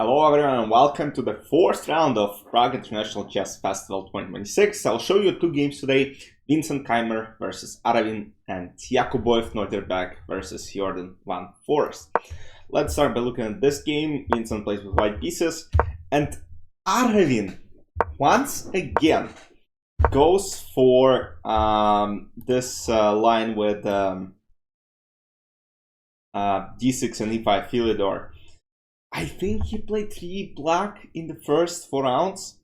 Hello everyone and welcome to the fourth round of Prague International Chess Festival 2026. I'll show you two games today, Vincent Keymer versus Aravindh and Yakubboev Nodirbek versus Jorden van Foreest. Let's start by looking at this game. Vincent plays with white pieces and Aravindh once again goes for this line with d6 and e5 Philidor. I think he played 3 black in the first 4 rounds.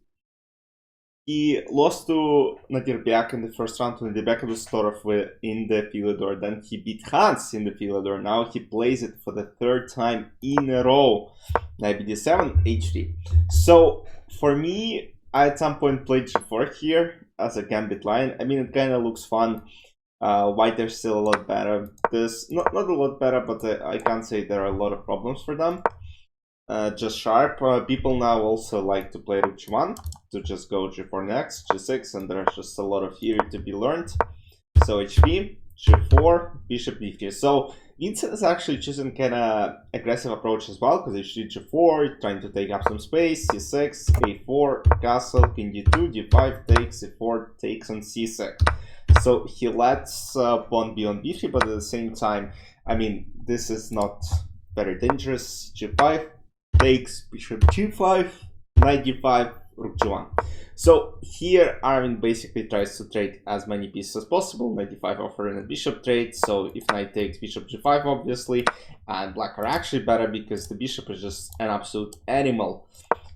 He lost to Nodirbek in the first round. Nodirbek was sort of in the Philidor. Then he beat Hans in the Philidor. Now he plays it for the 3rd time in a row. Knight bd7, h3. So for me, I at some point played g4 here as a gambit line. I mean, it kind of looks fun. White are still a lot better. This not a lot better, but I can't say there are a lot of problems for them. Just sharp. People now also like to play rook g1 to just go g4 next, g6, and there's just a lot of theory to be learned. So h3, g4, bishop d3. So Vincent is actually choosing kind of aggressive approach as well, because h3, g4, trying to take up some space, c6, a4, castle, king d2, d5 takes, e4 takes on c6. So he lets pawn be on b3, but at the same time, I mean, this is not very dangerous. G5 takes, bishop g5, knight d5, rook g1. So here Aravindh basically tries to trade as many pieces as possible. Knight d5 offering a bishop trade, so if knight takes, bishop g5 obviously, and black are actually better because the bishop is just an absolute animal.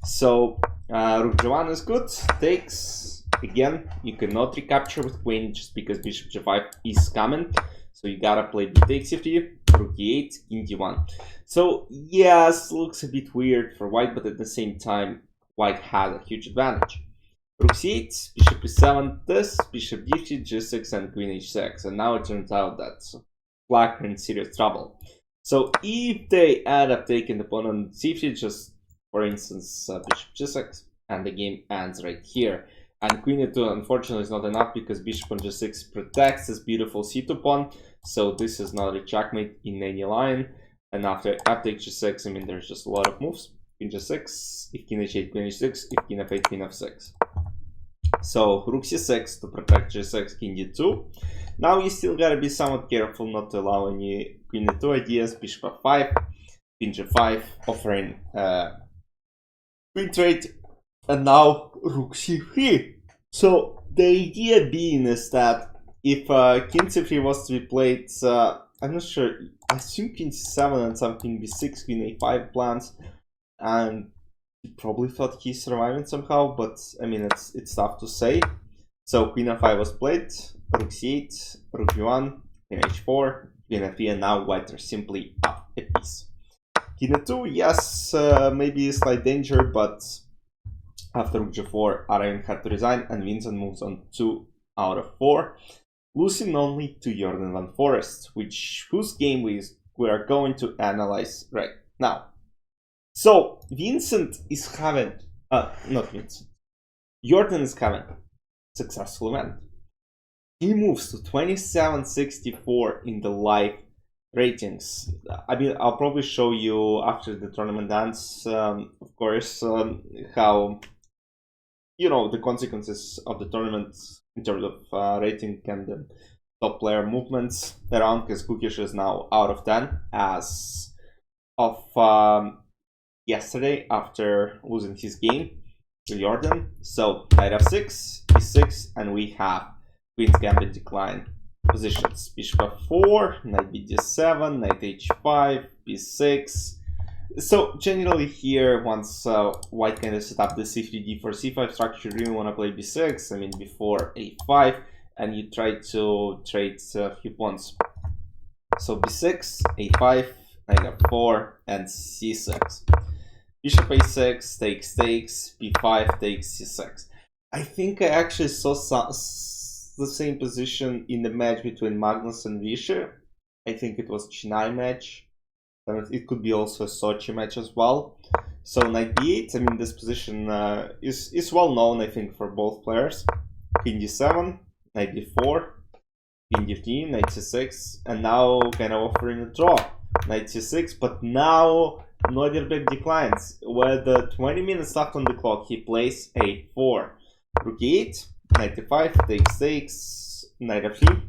So rook g1 is good, takes. Again, you cannot recapture with queen just because bishop g5 is coming, so you gotta play b takes c3, rook e8, king d1. So yes, looks a bit weird for white, but at the same time, white has a huge advantage. Rook c8, bishop e7, this, bishop d3, g6, and queen h6. And now it turns out that black are in serious trouble. So if they end up taking the pawn on c3, just for instance, bishop g6, and the game ends right here. And queen e2 unfortunately is not enough because bishop on g6 protects this beautiful c2 pawn. So this is not a checkmate in any line. And after f takes g6, I mean, there's just a lot of moves. Queen g6, if king h8, queen h6, if king f8, queen f6. So rook c6 to protect g6, king d2. Now you still gotta be somewhat careful not to allow any queen e2 ideas. Bishop f5, king g5, offering queen trade. And now rook c3. So the idea being is that if king c3 was to be played, I'm not sure, I assume king c7 and some king b6, queen a5 plans, and he probably thought he's surviving somehow, but I mean, it's tough to say. So queen f5 was played, rook c8, rook g1, queen h4, queen f3, and now white are simply up a piece. King e2, yes, maybe a slight danger, but after rook g4, Aravindh had to resign, and Vincent moves on 2 out of 4, losing only to Jorden van Foreest, whose game we are going to analyze right now. So Vincent is having, not Vincent, Jorden is having a successful event. He moves to 2764 in the live ratings. I mean, I'll probably show you after the tournament ends, of course, how, you know, the consequences of the tournament in terms of rating and the top player movements around, because Kukish is now out of 10 as of yesterday after losing his game to Jorden. So knight f6, e6, and we have queen's gambit decline positions. Bishop f4, knight bd7, knight h5, b6. So generally here, once white kind of set up the c3, d4, c5 structure, you really want to play b6, I mean before a5, and you try to trade a few pawns. So b6, a5, knight f4, and c6. Bishop a6 takes, b5 takes, c6. I think I actually saw the same position in the match between Magnus and Vischer. I think it was Chennai match. It could be also a Sochi match as well. So knight b8, I mean, this position is well known, I think, for both players. Queen d7, knight d4, king d3, knight c6, and now kind of offering a draw. Knight c6, but now Nodirbek declines. With 20 minutes left on the clock, he plays a4. Rook e8, knight e5, takes, knight f3,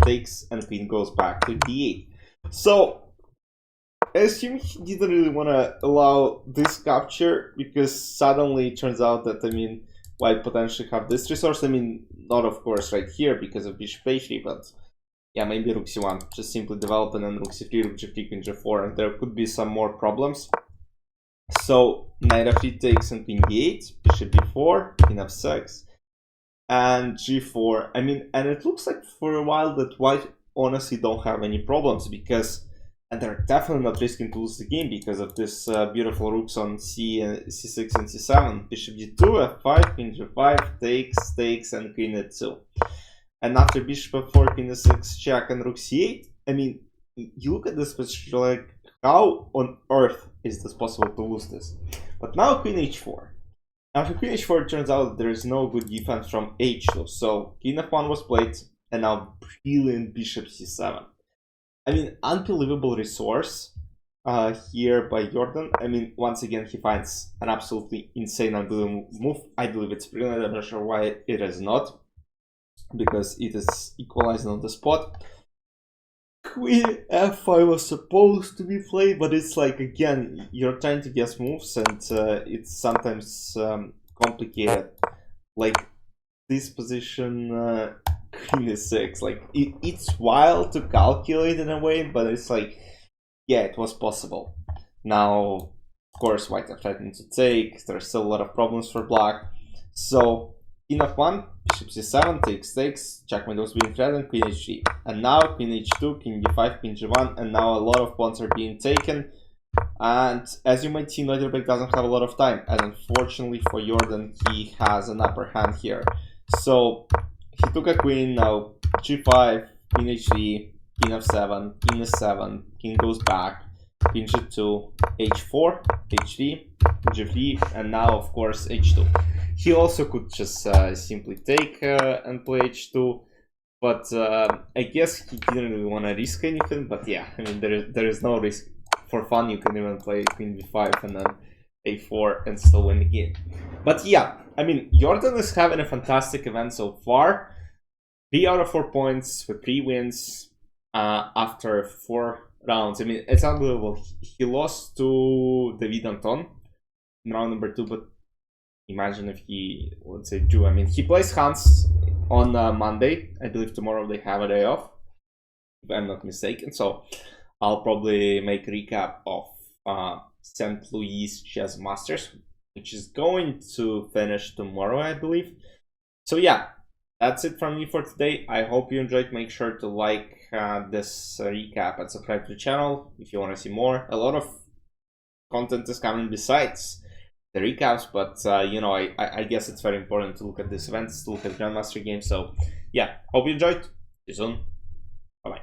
takes, and queen goes back to d8. So, I assume he didn't really want to allow this capture, because suddenly it turns out that, I mean, white potentially have this resource. I mean, not of course right here because of bishop a3, but yeah, maybe rook c1, just simply develop, and then rook c3, rook g3, queen g4, and there could be some more problems. So knight f3 takes and queen d8, bishop b4, queen f6, and g4. I mean, and it looks like for a while that white honestly don't have any problems, because, and they're definitely not risking to lose the game because of this beautiful rooks on c6 and c7, bishop d2, f5, queen g5, takes, and queen e2. And after bishop f4, queen e6, check, and rook c8, I mean, you look at this position like, how on earth is this possible to lose this? But now queen h4. After queen h4, it turns out there is no good defense from h2. So king f1 was played, and now brilliant bishop c7. I mean, unbelievable resource here by Jorden. I mean, once again, he finds an absolutely insane, unbelievable move. I believe it's brilliant. I'm not sure why it is not, because it is equalizing on the spot. Queen f5 was supposed to be played, but it's like, again, you're trying to guess moves, and it's sometimes complicated. Like this position, queen e6, like it's wild to calculate in a way, but it's like, yeah, it was possible. Now, of course, white are threatening to take. There's still a lot of problems for black. So king f1, bishop c7, takes, checkmate was being threatened, queen h3. And now queen h2, king d5, queen g1, and now a lot of pawns are being taken. And as you might see, Nodirbek doesn't have a lot of time, and unfortunately for Jorden, he has an upper hand here. So he took a queen, now g5, queen h3, king f7, king e7, king goes back, queen g2, h4, h3, g3, and now of course h2. He also could just simply take and play h2, but I guess he didn't really want to risk anything. But yeah, I mean, there is no risk. For fun, you can even play queen b5 and then a4 and still win the game. But yeah, I mean, Jorden is having a fantastic event so far. 3 out of 4 points with 3 wins after 4 rounds. I mean, it's unbelievable. He lost to David Anton in round number 2, but imagine if he, let's say, drew. I mean, he plays Hans on Monday. I believe tomorrow they have a day off, if I'm not mistaken. So I'll probably make a recap of St. Louis Chess Masters, which is going to finish tomorrow, I believe. So yeah, that's it from me for today. I hope you enjoyed. Make sure to like this recap and subscribe to the channel if you want to see more. A lot of content is coming besides the recaps, but you know, I guess it's very important to look at these events, to look at Grandmaster games. So yeah, hope you enjoyed. See you soon. Bye bye.